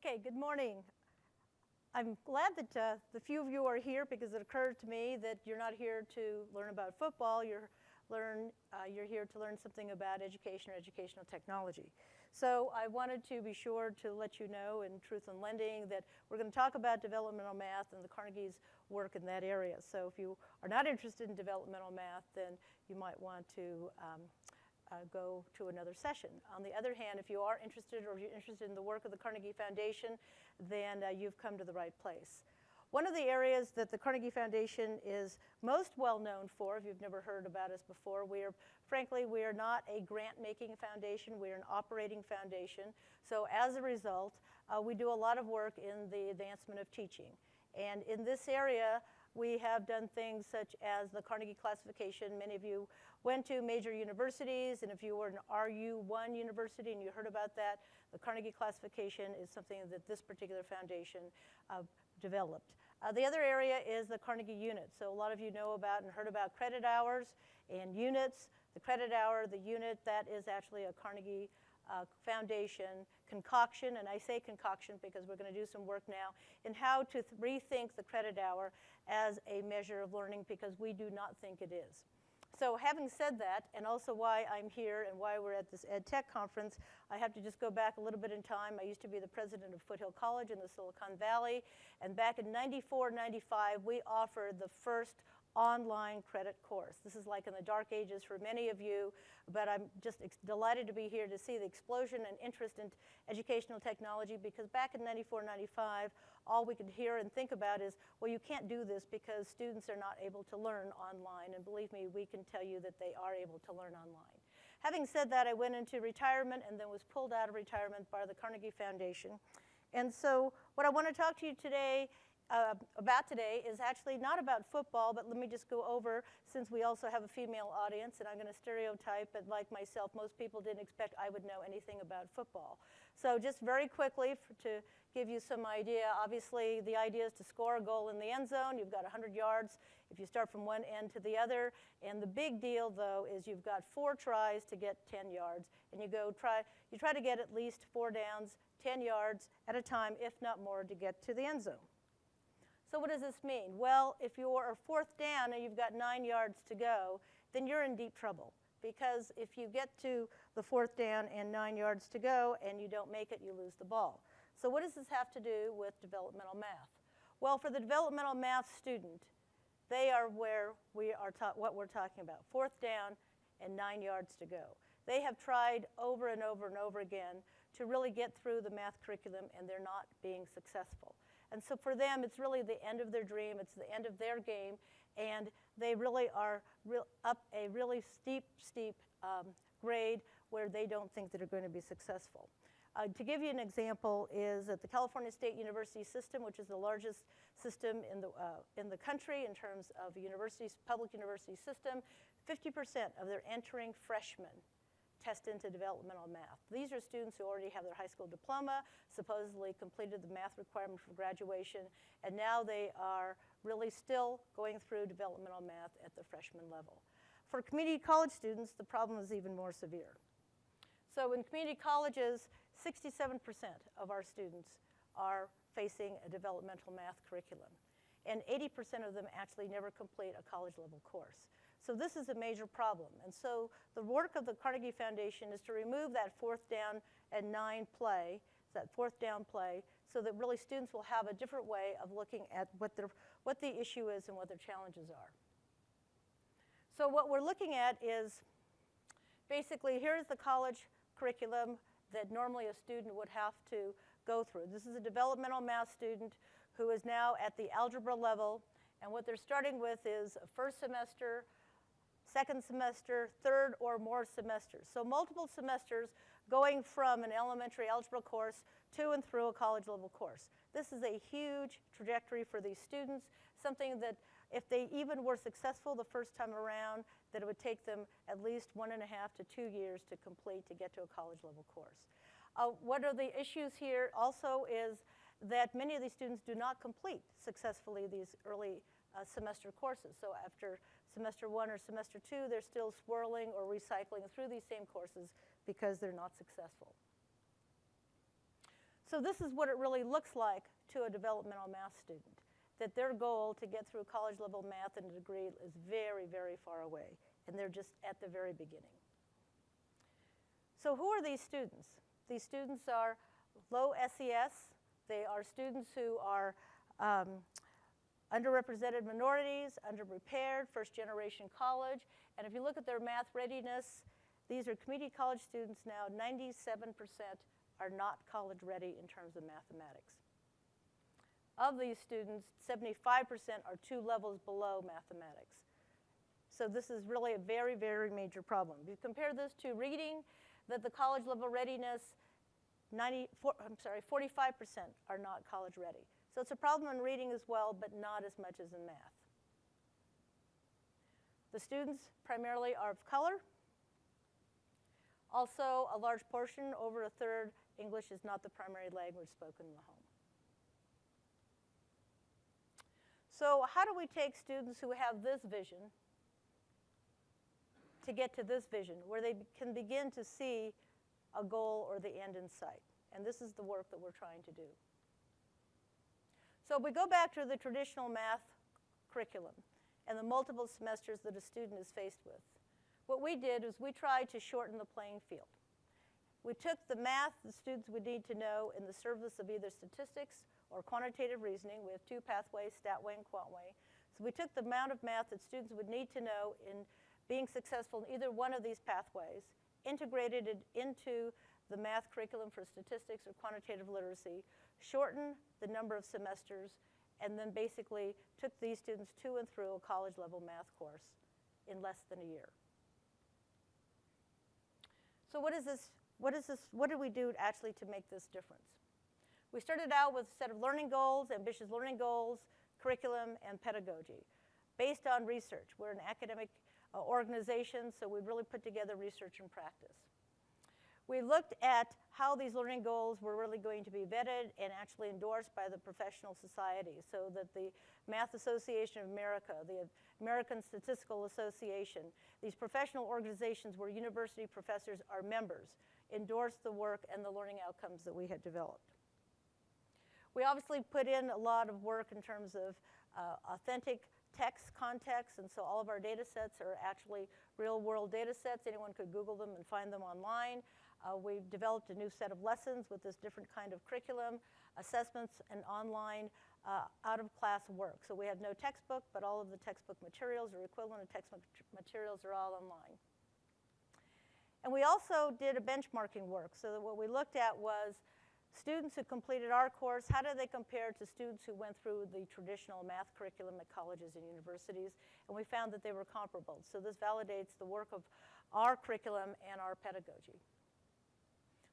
Okay, good morning. I'm glad that the few of you are here because it occurred to me that you're not here to learn about football. You're here to learn something about education or educational technology. So I wanted to be sure to let you know in Truth in Lending that we're going to talk about developmental math and the Carnegie's work in that area. So if you are not interested in developmental math, then you might want to go to another session. On the other hand, if you are interested or you're interested in the work of the Carnegie Foundation, then you've come to the right place. One of the areas that the Carnegie Foundation is most well known for, if you've never heard about us before, frankly, we are not a grant-making foundation, we're an operating foundation. So as a result, we do a lot of work in the advancement of teaching. And in this area, we have done things such as the Carnegie classification. Many of you went to major universities, and if you were an RU1 university and you heard about that, the Carnegie classification is something that this particular foundation developed. The other area is the Carnegie unit. So a lot of you know about and heard about credit hours and units. The credit hour, the unit, that is actually a Carnegie Foundation concoction, and I say concoction because we're going to do some work now in how to rethink the credit hour as a measure of learning, because we do not think it is. So having said that, and also why I'm here and why we're at this EdTech conference, I have to just go back a little bit in time. I used to be the president of Foothill College in the Silicon Valley, and back in '94, '95, we offered the first online credit course. This is like in the dark ages for many of you, but I'm just delighted to be here to see the explosion and interest in educational technology, because back in '94, '95, all we could hear and think about is, well, you can't do this because students are not able to learn online, and believe me, we can tell you that they are able to learn online. Having said that, I went into retirement and then was pulled out of retirement by the Carnegie Foundation. And so what I want to talk to you today about today is actually not about football, but let me just go over, since we also have a female audience, and I'm going to stereotype, but like myself, most people didn't expect I would know anything about football. So just very quickly, to give you some idea, obviously the idea is to score a goal in the end zone. You've got 100 yards if you start from one end to the other, and the big deal, though, is you've got 4 tries to get 10 yards, and you try to get at least 4 downs, 10 yards at a time, if not more, to get to the end zone. So what does this mean? Well, if you're 4th down and you've got 9 yards to go, then you're in deep trouble. Because if you get to the 4th down and 9 yards to go and you don't make it, you lose the ball. So what does this have to do with developmental math? Well, for the developmental math student, they are where we are what we're talking about, 4th down and 9 yards to go. They have tried over and over and over again to really get through the math curriculum, and they're not being successful. And so for them, it's really the end of their dream. It's the end of their game. And they really are up a really steep grade where they don't think that they're going to be successful. To give you an example is that the California State University system, which is the largest system in the country in terms of public university system, 50% of their entering freshmen test into developmental math. These are students who already have their high school diploma, supposedly completed the math requirement for graduation, and now they are really still going through developmental math at the freshman level. For community college students, the problem is even more severe. So in community colleges, 67% of our students are facing a developmental math curriculum, and 80% of them actually never complete a college level course. So this is a major problem. And so the work of the Carnegie Foundation is to remove that 4th down and 9 play, that 4th down play, so that really students will have a different way of looking at what the issue is and what their challenges are. So what we're looking at is basically, here's the college curriculum that normally a student would have to go through. This is a developmental math student who is now at the algebra level, and what they're starting with is a 1st semester, 2nd semester, 3rd or more semesters. So multiple semesters going from an elementary algebra course to and through a college level course. This is a huge trajectory for these students, something that if they even were successful the first time around, that it would take them at least 1.5 to 2 years to complete to get to a college level course. What are the issues here also is that many of these students do not complete successfully these early semester courses. So after semester 1 or semester 2, they're still swirling or recycling through these same courses because they're not successful. So this is what it really looks like to a developmental math student, that their goal to get through college level math and a degree is very, very far away, and they're just at the very beginning. So who are these students? These students are low SES. They are students who are underrepresented minorities, underprepared, first-generation college. And if you look at their math readiness, these are community college students now. 97% are not college ready in terms of mathematics. Of these students, 75% are 2 levels below mathematics. So this is really a very, very major problem. If you compare this to reading, that the college level readiness, 45% are not college ready. So it's a problem in reading as well, but not as much as in math. The students primarily are of color. Also, a large portion, over a third, English is not the primary language spoken in the home. So how do we take students who have this vision to get to this vision, where they can begin to see a goal or the end in sight? And this is the work that we're trying to do. So if we go back to the traditional math curriculum and the multiple semesters that a student is faced with, what we did is we tried to shorten the playing field. We took the math the students would need to know in the service of either statistics or quantitative reasoning. We have 2 pathways, Statway and Quantway. So we took the amount of math that students would need to know in being successful in either one of these pathways, integrated it into the math curriculum for statistics or quantitative literacy, shortened the number of semesters, and then basically took these students to and through a college level math course in less than a year. So what did we do actually to make this difference? We started out with a set of learning goals, ambitious learning goals, curriculum, and pedagogy, based on research. We're an academic organization, so we really put together research and practice. We looked at how these learning goals were really going to be vetted and actually endorsed by the professional society, so that the Math Association of America, the American Statistical Association, these professional organizations where university professors are members, endorsed the work and the learning outcomes that we had developed. We obviously put in a lot of work in terms of authentic text context, and so all of our data sets are actually real-world data sets. Anyone could Google them and find them online. We've developed a new set of lessons with this different kind of curriculum, assessments, and online out-of-class work. So we have no textbook, but all of the textbook materials or equivalent of textbook materials are all online. And we also did a benchmarking work, so that what we looked at was students who completed our course, how do they compare to students who went through the traditional math curriculum at colleges and universities? And we found that they were comparable. So this validates the work of our curriculum and our pedagogy.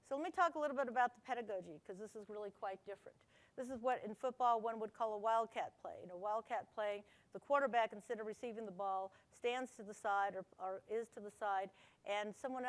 So let me talk a little bit about the pedagogy, because this is really quite different. This is what in football one would call a wildcat play. In a wildcat play, the quarterback, instead of receiving the ball, stands to the side or is to the side, and someone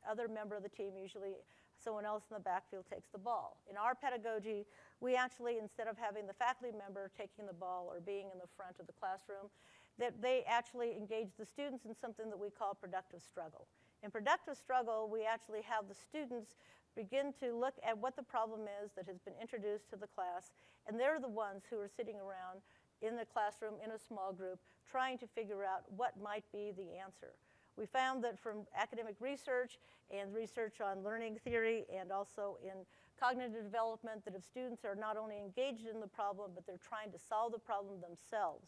other member of the team, usually someone else in the backfield, takes the ball. In our pedagogy, we actually, instead of having the faculty member taking the ball or being in the front of the classroom, that they actually engage the students in something that we call productive struggle. In productive struggle, we actually have the students begin to look at what the problem is that has been introduced to the class, and they're the ones who are sitting around in the classroom in a small group trying to figure out what might be the answer. We found that from academic research and research on learning theory and also in cognitive development, that if students are not only engaged in the problem, but they're trying to solve the problem themselves,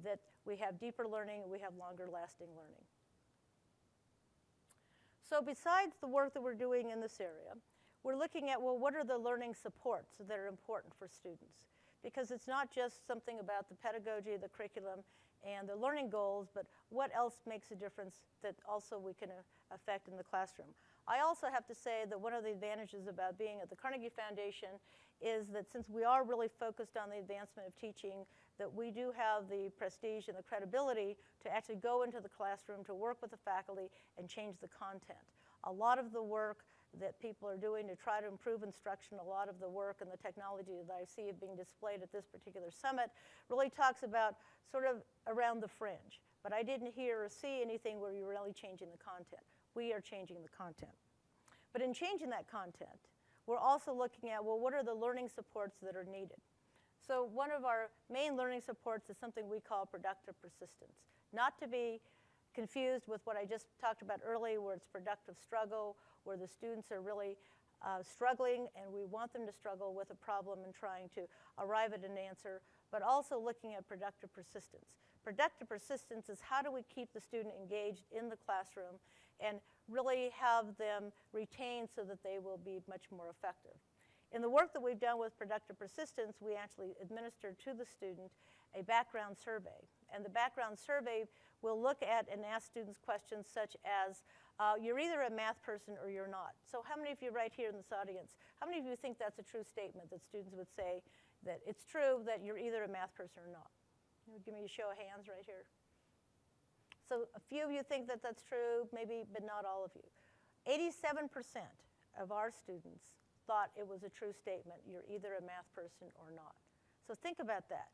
that we have deeper learning and we have longer lasting learning. So besides the work that we're doing in this area, we're looking at, well, what are the learning supports that are important for students? Because it's not just something about the pedagogy, the curriculum, and the learning goals, but what else makes a difference that also we can affect in the classroom. I also have to say that one of the advantages about being at the Carnegie Foundation is that since we are really focused on the advancement of teaching, that we do have the prestige and the credibility to actually go into the classroom, to work with the faculty, and change the content. A lot of the work that people are doing to try to improve instruction, a lot of the work and the technology that I see being displayed at this particular summit really talks about sort of around the fringe. But I didn't hear or see anything where you're really changing the content. We are changing the content. But in changing that content, we're also looking at, well, what are the learning supports that are needed? So one of our main learning supports is something we call productive persistence. Not to be confused with what I just talked about earlier, where it's productive struggle, where the students are really struggling, and we want them to struggle with a problem and trying to arrive at an answer, but also looking at productive persistence. Productive persistence is how do we keep the student engaged in the classroom and really have them retain so that they will be much more effective. In the work that we've done with productive persistence, we actually administered to the student a background survey. And the background survey will look at and ask students questions such as, you're either a math person or you're not. So how many of you right here in this audience, how many of you think that's a true statement, that students would say that it's true that you're either a math person or not? Give me a show of hands right here. So a few of you think that that's true, maybe, but not all of you. 87% of our students thought it was a true statement, you're either a math person or not. So think about that.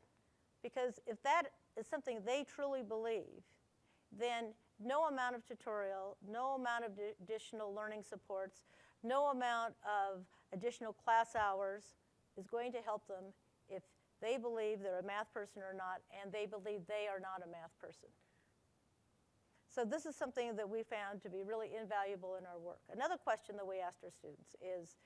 Because if that is something they truly believe, then no amount of tutorial, no amount of additional learning supports, no amount of additional class hours is going to help them if they believe they're a math person or not, and they believe they are not a math person. So this is something that we found to be really invaluable in our work. Another question that we asked our students is,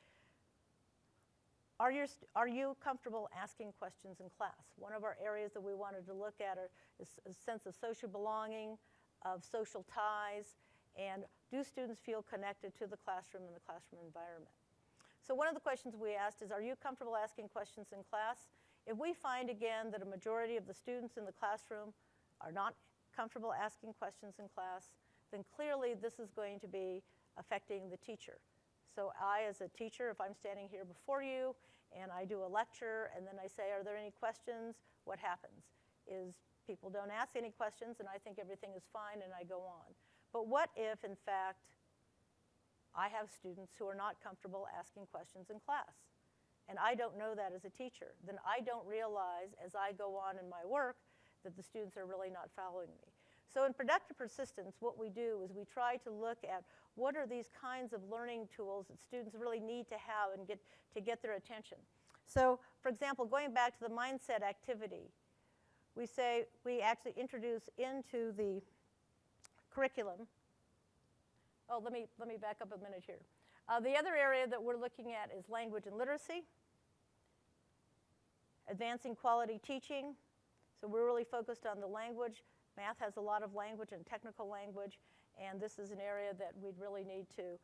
are you comfortable asking questions in class? One of our areas that we wanted to look at is a sense of social belonging, of social ties, and do students feel connected to the classroom and the classroom environment? So one of the questions we asked is, are you comfortable asking questions in class? If we find, again, that a majority of the students in the classroom are not comfortable asking questions in class, then clearly this is going to be affecting the teacher. So I, as a teacher, if I'm standing here before you and I do a lecture and then I say, are there any questions? What happens is people don't ask any questions and I think everything is fine and I go on. But what if, in fact, I have students who are not comfortable asking questions in class? And I don't know that as a teacher. Then I don't realize as I go on in my work that the students are really not following me. So in productive persistence, what we do is we try to look at what are these kinds of learning tools that students really need to have and get their attention. So for example, going back to the mindset activity, we say we actually introduce into the curriculum. Oh, let me back up a minute here. The other area that we're looking at is language and literacy, advancing quality teaching. So we're really focused on the language. Math has a lot of language and technical language, and this is an area that we really need to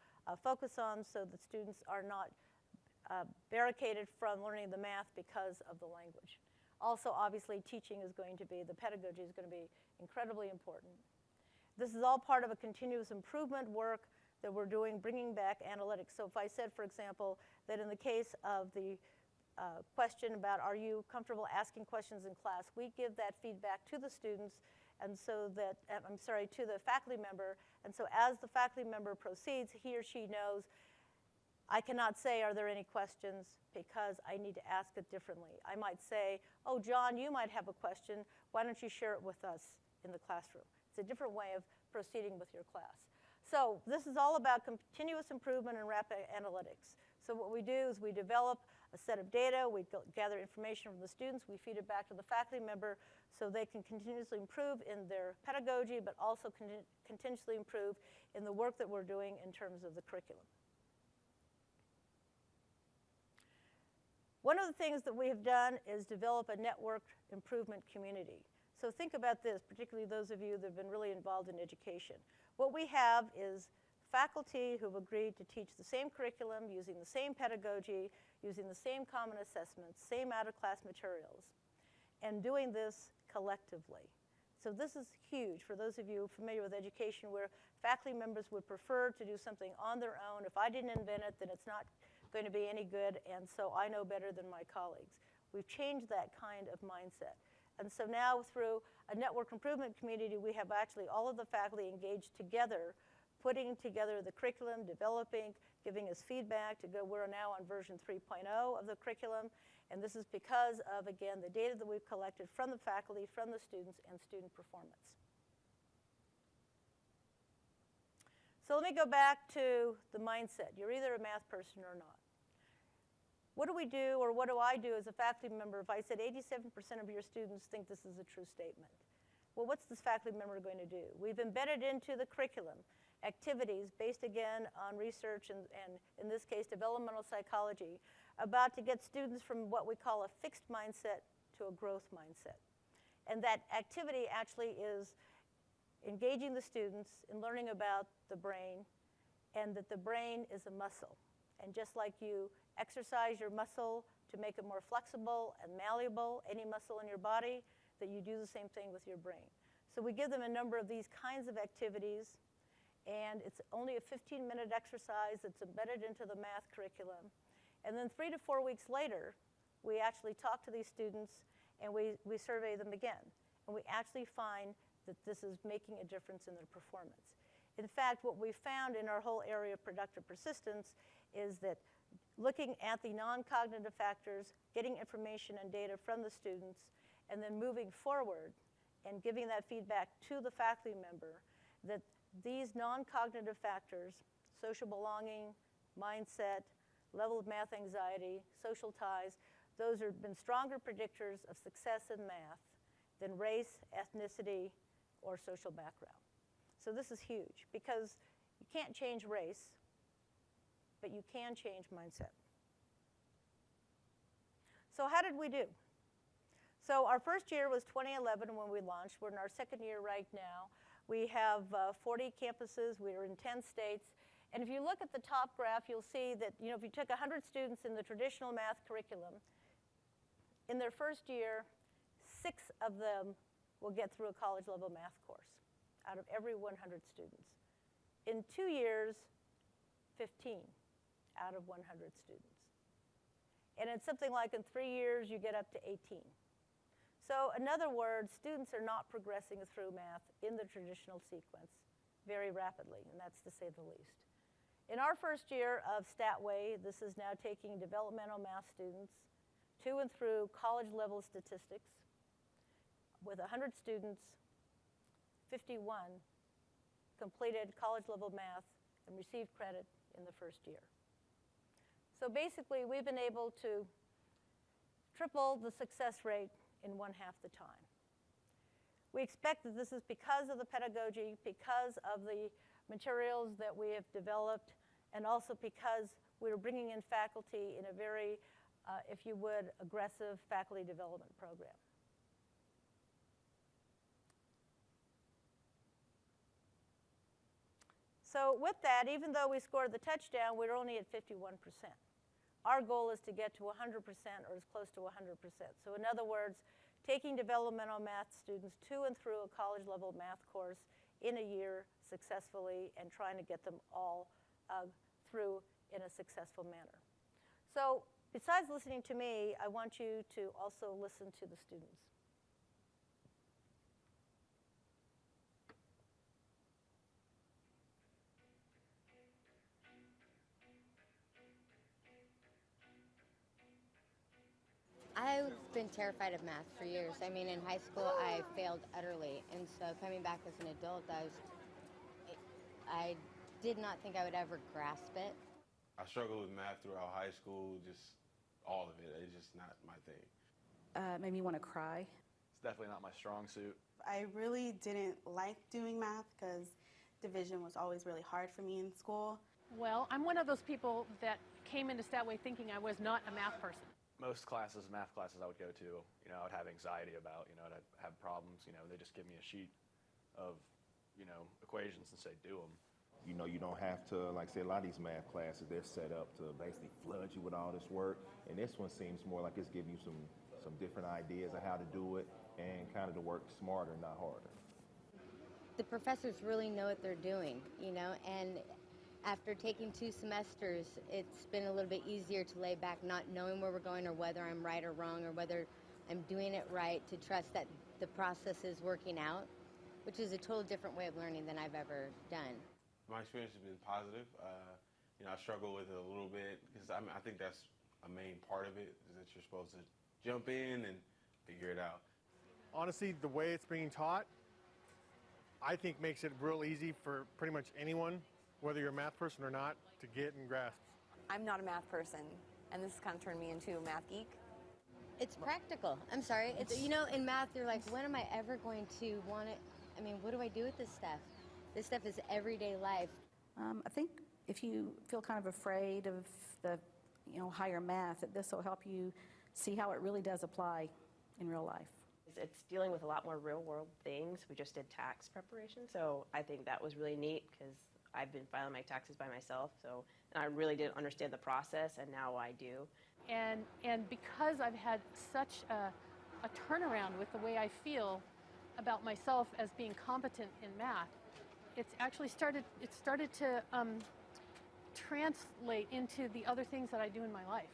focus on so that students are not barricaded from learning the math because of the language. Also, obviously, teaching is going to be, the pedagogy is going to be incredibly important. This is all part of a continuous improvement work that we're doing, bringing back analytics. So if I said, for example, that in the case of the question about are you comfortable asking questions in class, we give that feedback to the students, and so that, to the faculty member, and so as the faculty member proceeds, he or she knows, I cannot say, are there any questions, because I need to ask it differently. I might say, oh, John, you might have a question. Why don't you share it with us in the classroom? It's a different way of proceeding with your class. So this is all about continuous improvement and rapid analytics. So what we do is we develop a set of data, we gather information from the students, we feed it back to the faculty member so they can continuously improve in their pedagogy, but also continuously improve in the work that we're doing in terms of the curriculum. One of the things that we have done is develop a networked improvement community. So think about this, particularly those of you that have been really involved in education. What we have is faculty who have agreed to teach the same curriculum, using the same pedagogy, using the same common assessments, same out-of-class materials, and doing this collectively. So this is huge for those of you familiar with education where faculty members would prefer to do something on their own. If I didn't invent it, then it's not going to be any good, and so I know better than my colleagues. We've changed that kind of mindset. And so now through a network improvement community, we have actually all of the faculty engaged together, putting together the curriculum, developing, giving us feedback to go. We're now on version 3.0 of the curriculum, and this is because of, again, the data that we've collected from the faculty, from the students, and student performance. So let me go back to the mindset. You're either a math person or not. What do we do, or what do I do as a faculty member if I said 87% of your students think this is a true statement? Well, what's this faculty member going to do? We've embedded into the curriculum activities based, again, on research and in this case, developmental psychology, about to get students from what we call a fixed mindset to a growth mindset. And that activity actually is engaging the students in learning about the brain, and that the brain is a muscle. And just like you exercise your muscle to make it more flexible and malleable, any muscle in your body, that you do the same thing with your brain. So we give them a number of these kinds of activities, and it's only a 15-minute exercise that's embedded into the math curriculum. And then 3 to 4 weeks later, we actually talk to these students, and we survey them again. And we actually find that this is making a difference in their performance. In fact, what we found in our whole area of productive persistence is that looking at the non-cognitive factors, getting information and data from the students, and then moving forward and giving that feedback to the faculty member, that these non-cognitive factors, social belonging, mindset, level of math anxiety, social ties, those have been stronger predictors of success in math than race, ethnicity, or social background. So this is huge, because you can't change race, but you can change mindset. So how did we do? So our first year was 2011 when we launched. We're in our second year right now. We have 40 campuses. We're in 10 states. And if you look at the top graph, you'll see that if you took 100 students in the traditional math curriculum, in their first year, 6 of them will get through a college-level math course out of every 100 students. In 2 years, 15 out of 100 students. And it's something like in 3 years, you get up to 18. So in other words, students are not progressing through math in the traditional sequence very rapidly, and that's to say the least. In our first year of Statway, this is now taking developmental math students to and through college-level statistics. With 100 students, 51 completed college-level math and received credit in the first year. So basically, we've been able to triple the success rate in 1/2 the time. We expect that this is because of the pedagogy, because of the materials that we have developed, and also because we're bringing in faculty in a very, if you would, aggressive faculty development program. So with that, even though we scored the touchdown, we're only at 51%. Our goal is to get to 100% or as close to 100%. So in other words, taking developmental math students to and through a college-level math course in a year successfully and trying to get them all through in a successful manner. So besides listening to me, I want you to also listen to the students. I've been terrified of math for years. I mean, in high school, I failed utterly. And so coming back as an adult, I did not think I would ever grasp it. I struggled with math throughout high school, just all of it. It's just not my thing. Made me want to cry. It's definitely not my strong suit. I really didn't like doing math because division was always really hard for me in school. Well, I'm one of those people that came into Statway thinking I was not a math person. Most classes, math classes I would go to, I would have anxiety about, I'd have problems, they just give me a sheet of, equations and say, do them. You don't have to, like say, a lot of these math classes, they're set up to basically flood you with all this work. And this one seems more like it's giving you some different ideas of how to do it and kind of to work smarter, not harder. The professors really know what they're doing, and after taking 2 semesters, it's been a little bit easier to lay back, not knowing where we're going or whether I'm right or wrong or whether I'm doing it right, to trust that the process is working out, which is a total different way of learning than I've ever done. My experience has been positive. I struggle with it a little bit because I think that's a main part of it, is that you're supposed to jump in and figure it out. Honestly, the way it's being taught, I think makes it real easy for pretty much anyone, whether you're a math person or not, to get and grasp. I'm not a math person. and this has kind of turned me into a math geek. It's practical. I'm sorry. It's, you know, in math, you're like, when am I ever going to want it? I mean, what do I do with this stuff? This stuff is everyday life. I think if you feel kind of afraid of the, higher math, that this will help you see how it really does apply in real life. It's dealing with a lot more real-world things. We just did tax preparation, so I think that was really neat because I've been filing my taxes by myself, and I really didn't understand the process, and now I do. And because I've had such a turnaround with the way I feel about myself as being competent in math, it's actually started to translate into the other things that I do in my life.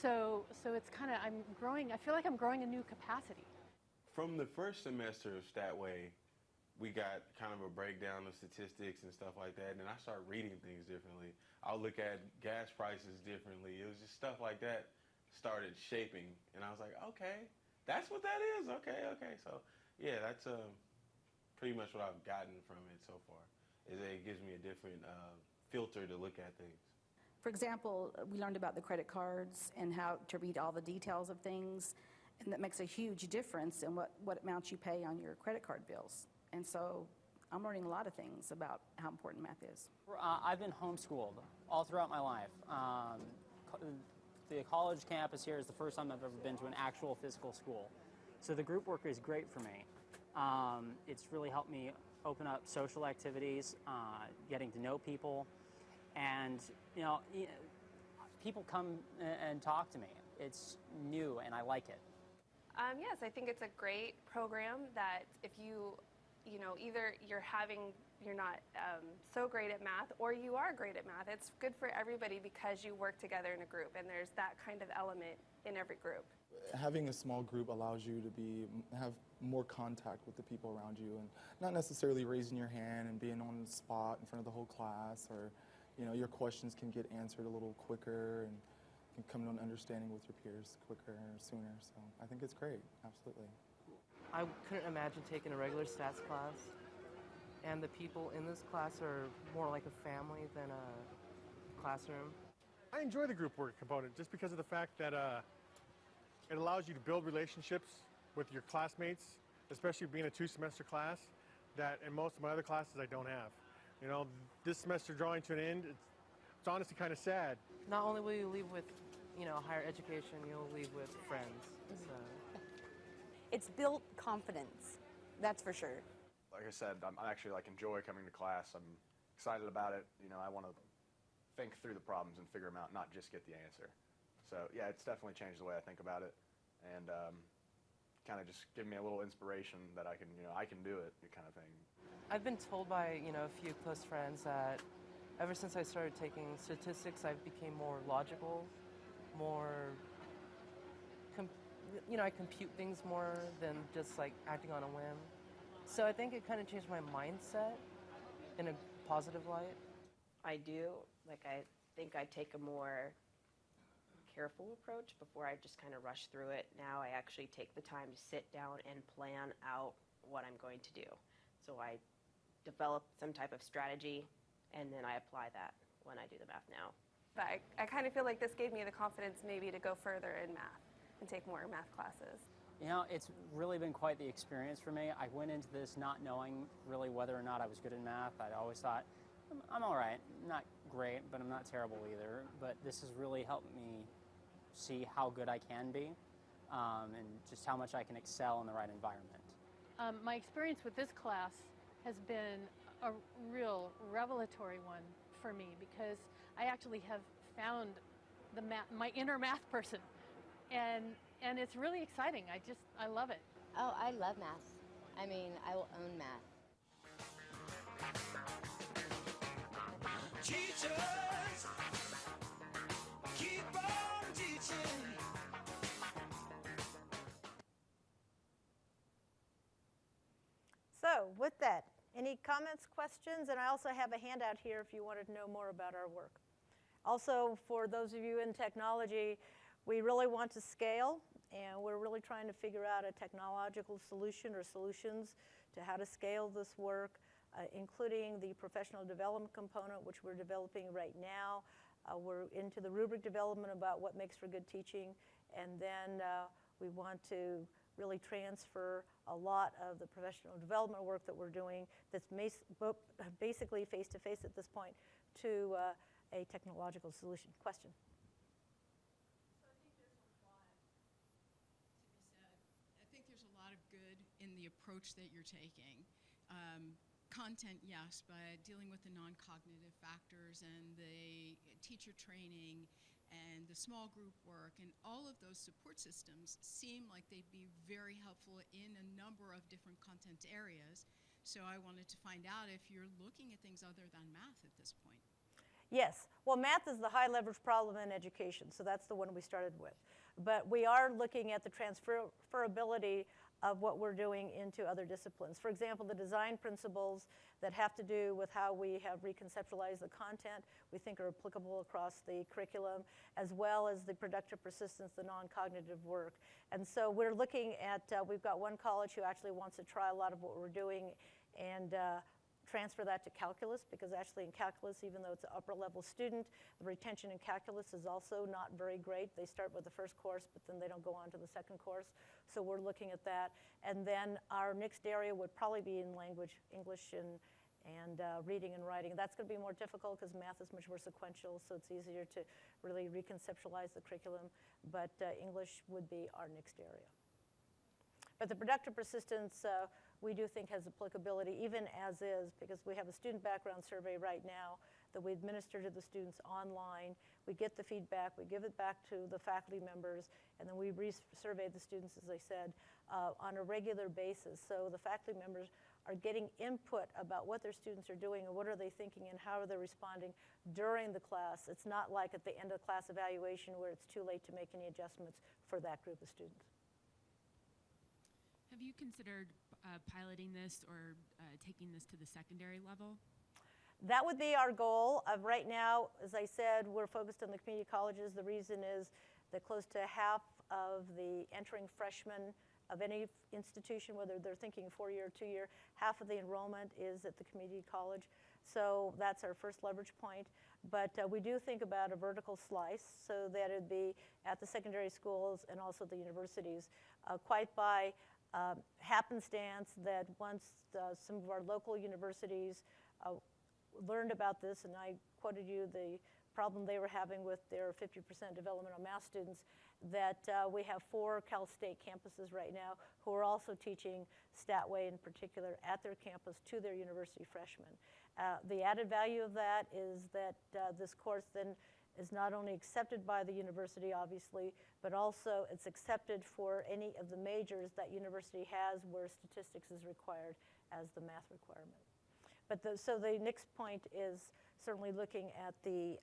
So it's kind of, I'm growing, I feel like I'm growing a new capacity. From the first semester of Statway, we got kind of a breakdown of statistics and stuff like that, and then I started reading things differently. I'll look at gas prices differently. It was just stuff like that started shaping, and I was like, okay, that's what that is? Okay. So, yeah, that's pretty much what I've gotten from it so far, is that it gives me a different filter to look at things. For example, we learned about the credit cards and how to read all the details of things, and that makes a huge difference in what amount you pay on your credit card bills. And so I'm learning a lot of things about how important math is. I've been homeschooled all throughout my life. The college campus here is the first time I've ever been to an actual physical school. So the group work is great for me. It's really helped me open up social activities, getting to know people, and people come and talk to me. It's new and I like it. Yes, I think it's a great program that if either you're not so great at math or you are great at math, it's good for everybody because you work together in a group, and there's that kind of element in every group. Having a small group allows you to have more contact with the people around you, and not necessarily raising your hand and being on the spot in front of the whole class, or your questions can get answered a little quicker and can come to an understanding with your peers quicker or sooner. So I think it's great, absolutely. I couldn't imagine taking a regular stats class, and the people in this class are more like a family than a classroom. I enjoy the group work component just because of the fact that it allows you to build relationships with your classmates, especially being a 2-semester class, that in most of my other classes I don't have. This semester drawing to an end, it's honestly kind of sad. Not only will you leave with, higher education, you'll leave with friends. So. It's built confidence, that's for sure. Like I said, I actually enjoy coming to class. I'm excited about it. I want to think through the problems and figure them out, not just get the answer. So yeah, it's definitely changed the way I think about it, and kind of just give me a little inspiration that I can do it, kind of thing. I've been told by a few close friends that ever since I started taking statistics, I've become more logical, more. I compute things more than just acting on a whim. So I think it kind of changed my mindset in a positive light. I do. I think I take a more careful approach before I just kind of rush through it. Now I actually take the time to sit down and plan out what I'm going to do. So I develop some type of strategy, and then I apply that when I do the math now. But I kind of feel like this gave me the confidence maybe to go further in math and take more math classes. It's really been quite the experience for me. I went into this not knowing really whether or not I was good in math. I always thought, I'm all right, not great, but I'm not terrible either. But this has really helped me see how good I can be, and just how much I can excel in the right environment. My experience with this class has been a real revelatory one for me, because I actually have found my inner math person, and it's really exciting. I love it. Oh, I love math. I mean, I will own math. Teachers, keep on teaching. So with that, any comments, questions? And I also have a handout here if you wanted to know more about our work. Also, for those of you in technology, we really want to scale, and we're really trying to figure out a technological solution or solutions to how to scale this work, including the professional development component, which we're developing right now, We're into the rubric development about what makes for good teaching, and then we want to really transfer a lot of the professional development work that we're doing that's basically face-to-face at this point to a technological solution. Question? I think there's a lot of good in the approach that you're taking. Content, yes, but dealing with the non-cognitive factors and the teacher training and the small group work and all of those support systems seem like they'd be very helpful in a number of different content areas. So I wanted to find out if you're looking at things other than math at this point. Yes. Well, math is the high leverage problem in education, so that's the one we started with. But we are looking at the transferability of what we're doing into other disciplines. For example, the design principles that have to do with how we have reconceptualized the content we think are applicable across the curriculum, as well as the productive persistence, the non-cognitive work. And so we're looking at, we've got one college who actually wants to try a lot of what we're doing and transfer that to calculus, because actually in calculus, even though it's an upper level student, the retention in calculus is also not very great. They start with the first course, but then they don't go on to the second course. So we're looking at that. And then our next area would probably be in language, English and reading and writing. That's going to be more difficult because math is much more sequential, so it's easier to really reconceptualize the curriculum. But English would be our next area. But the productive persistence, we do think has applicability even as is, because we have a student background survey right now that we administer to the students online. We get the feedback, we give it back to the faculty members, and then we survey the students, as I said, on a regular basis. So the faculty members are getting input about what their students are doing and what are they thinking and how are they responding during the class. It's not like at the end of class evaluation where it's too late to make any adjustments for that group of students. Have you considered piloting this or taking this to the secondary level? That would be our goal. Right now, as I said, we're focused on the community colleges. The reason is that close to half of the entering freshmen of any institution, whether they're thinking 4-year or 2-year, half of the enrollment is at the community college. So that's our first leverage point. But we do think about a vertical slice so that it would be at the secondary schools and also the universities, quite by happenstance that once some of our local universities learned about this, and I quoted you the problem they were having with their 50% developmental math students, that we have 4 Cal State campuses right now who are also teaching Statway in particular at their campus to their university freshmen. The added value of that is that this course then is not only accepted by the university, obviously, but also it's accepted for any of the majors that university has where statistics is required as the math requirement. But so the next point is certainly looking at the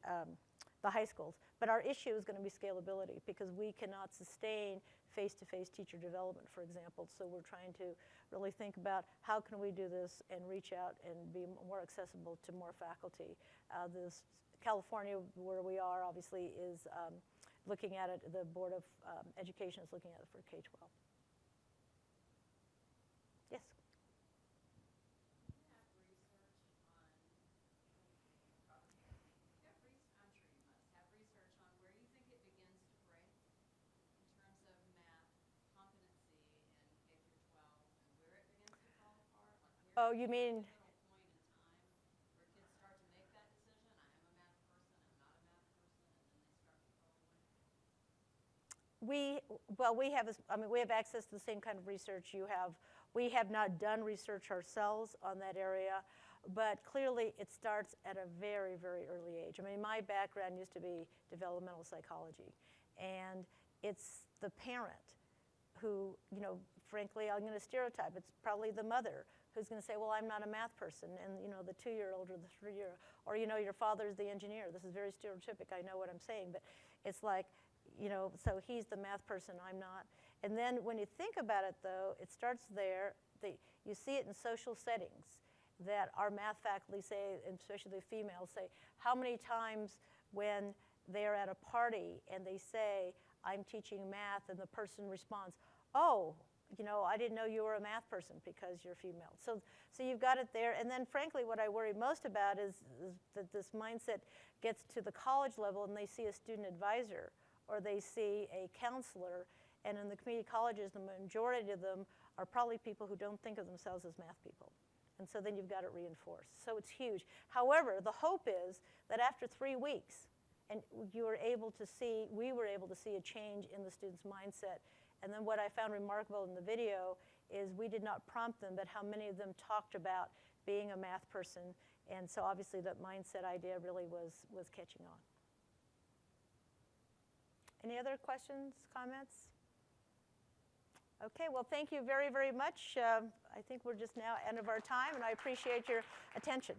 high schools. But our issue is going to be scalability, because we cannot sustain face-to-face teacher development, for example. So we're trying to really think about how can we do this and reach out and be more accessible to more faculty. California, where we are, obviously, is looking at it. The Board of Education is looking at it for K-12. Yes? Oh, you mean? We have access to the same kind of research you have. We have not done research ourselves on that area, but clearly it starts at a very, very early age. I mean, my background used to be developmental psychology, and it's the parent who, frankly, I'm going to stereotype. It's probably the mother who's going to say, well, I'm not a math person, and the 2-year-old or the 3-year, or your father's the engineer. This is very stereotypic. I know what I'm saying, but it's like, so he's the math person, I'm not. And then when you think about it, though, it starts there. You see it in social settings that our math faculty say, and especially the females say, how many times when they're at a party and they say, I'm teaching math, and the person responds, oh, you know, I didn't know you were a math person because you're female. So you've got it there. And then frankly, what I worry most about is that this mindset gets to the college level and they see a student advisor or they see a counselor. And in the community colleges, the majority of them are probably people who don't think of themselves as math people. And so then you've got it reinforced. So it's huge. However, the hope is that after 3 weeks, and we were able to see a change in the student's mindset. And then what I found remarkable in the video is we did not prompt them, but how many of them talked about being a math person. And so obviously that mindset idea really was catching on. Any other questions, comments? Okay, well, thank you very, very much. I think we're just now at the end of our time, and I appreciate your attention.